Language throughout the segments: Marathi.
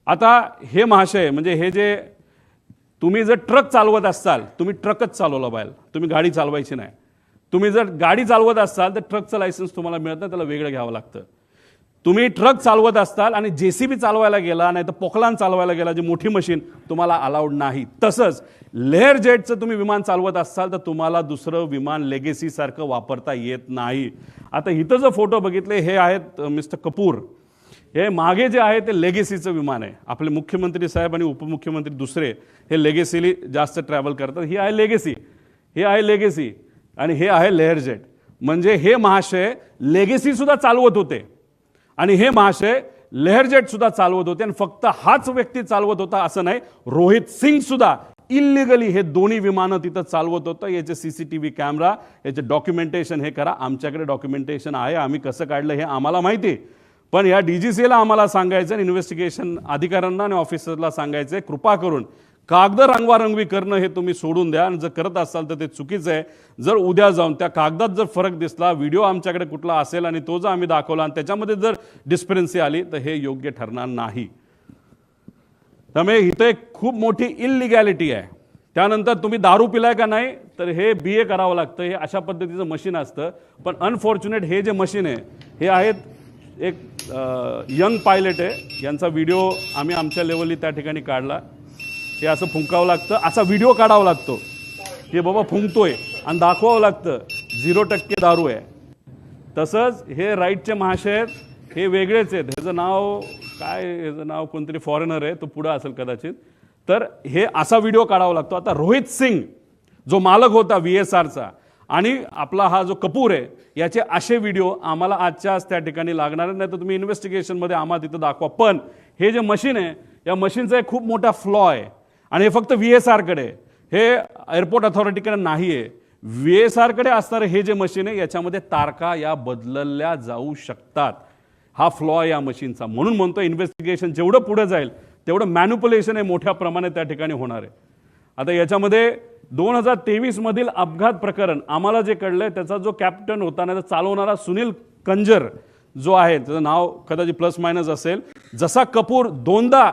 आता हे महाशय म्हणजे हे जे तुम्ही जर ट्रक चालवत असाल, तुम्ही ट्रकच चालवला पाहिजे, तुम्ही गाडी चालवायची नाही. तुम्ही जर गाडी चालवत असाल तर ट्रकचं लायसन्स तुम्हाला मिळत नाही, त्याला वेगळं घ्यावं लागतं. तुम्ही ट्रक चालवत असाल आणि जेसीबी चालवायला गेला नाही तर पोकलान चालवायला गेला, जी मोठी मशीन, तुम्हाला अलाउड नाही. तसंच लेअर जेटचं तुम्ही विमान चालवत असाल तर तुम्हाला दुसरं विमान लेगेसी सारखं वापरता येत नाही. आता इथं जो फोटो बघितले हे आहेत मिस्टर कपूर. हे मागे जे आहे ते लेगेसीचं विमान आहे. आपले मुख्यमंत्री साहेब आणि उपमुख्यमंत्री दुसरे हे लेगेसीली जास्त ट्रॅव्हल करतात. ही आहे लेगेसी, हे आहे लेगेसी आणि हे आहे लेअर जेट. म्हणजे हे महाशय लेगेसी सुद्धा चालवत होते आणि हे महाशय लेअर जेट सुद्धा चालवत होते. आणि फक्त हाच व्यक्ती चालवत होता असं नाही, रोहित सिंग सुद्धा इलिगली हे दोन्ही विमानं तिथं चालवत होतं. याचे सीसीटीव्ही कॅमेरा, याचे डॉक्युमेंटेशन हे करा. आमच्याकडे डॉक्युमेंटेशन आहे, आम्ही कसं काढलं हे आम्हाला माहिती. पण या डीजीसीला आम्हाला सांगायचं आणि इन्व्हेस्टिगेशन अधिकाऱ्यांना आणि ऑफिसरला सांगायचं, कृपा करून कागद रंगवारंगवी करणं हे तुम्ही सोडून द्या. आणि जर करत असाल तर ते चुकीचं आहे. जर उद्या जाऊन त्या कागदात जर फरक दिसला, व्हिडिओ आमच्याकडे कुठला असेल आणि तो जर आम्ही दाखवला आणि त्याच्यामध्ये जर डिस्परन्सी आली तर हे योग्य ठरणार नाही. त्यामुळे इथं एक खूप मोठी इलिगॅलिटी आहे. त्यानंतर तुम्ही दारू पिलाय का नाही तर हे BA करावं लागतं. हे अशा पद्धतीचं मशीन असतं. पण अनफॉर्च्युनेट हे जे मशीन आहे हे आहेत एक यंग पायलट आहे, यांचा व्हिडिओ आम्ही आमच्या लेवलनी त्या ठिकाणी काढला. हे असं फुंकावं लागतं, असा व्हिडिओ काढावा लागतो. हे बाबा फुंकतोय आणि दाखवावं लागतं 0% दारू आहे. तसंच हे राईटचे महाशय आहेत, हे वेगळेच आहेत. ह्याचं नाव काय, ह्याचं नाव कोणतरी फॉरेनर आहे, तो पुढं असेल कदाचित. तर हे असा व्हिडिओ काढावा लागतो. आता रोहित सिंग जो मालक होता VSRचा आणि आपला हा जो कपूर आहे, याचे असे व्हिडिओ आम्हाला आजच्याच त्या ठिकाणी लागणार नाही. तर तुम्ही इन्व्हेस्टिगेशनमध्ये आम्हाला तिथं दाखवा. पण हे जे मशीन आहे, या मशीनचा एक खूप मोठा फ्लॉ आहे आणि हे फक्त VSRकडे, हे एअरपोर्ट अथॉरिटीकडे नाही आहे. VSRकडे असणारे हे जे मशीन आहे याच्यामध्ये तारखा या बदलल्या जाऊ शकतात. हा फ्लॉ या मशीनचा. म्हणून म्हणतो इन्व्हेस्टिगेशन जेवढं पुढे जाईल तेवढं मॅन्युप्युलेशन हे मोठ्या प्रमाणात त्या ठिकाणी होणार आहे. आता याच्यामध्ये 2023 मधील अपघात प्रकरण आम्हाला जे कळलंय, त्याचा जो कॅप्टन होता नाही तर चालवणारा सुनील कंजर जो आहे, त्याचं नाव कदाचित प्लस मायनस असेल. जसा कपूर दोनदा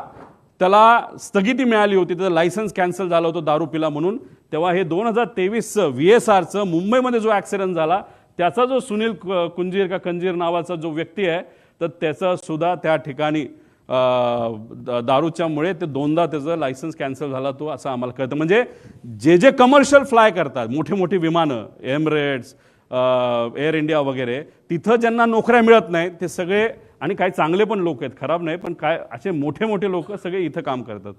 त्याला स्थगिती मिळाली होती, त्याचं लायसन्स कॅन्सल झालं होतं दारू पिला म्हणून, तेव्हा हे 2023चं VSRचं मुंबईमध्ये जो ॲक्सिडेंट झाला त्याचा जो सुनील कुंजीर का कंजीर नावाचा जो व्यक्ती आहे, तर त्याचा सुद्धा त्या ठिकाणी दारूच्यामुळे ते दोनदा त्याचं लायसन्स कॅन्सल झाला तो, असं आम्हाला कळतं. म्हणजे जे जे कमर्शियल फ्लाय करतात, मोठी मोठी विमानं, एमिरेट्स, एअर इंडिया वगैरे, तिथं ज्यांना नोकऱ्या मिळत नाही ते सगळे, आणि काही चांगले पण लोक आहेत, खराब नाही, पण काय असे मोठे मोठे लोक सगळे इथं काम करतात.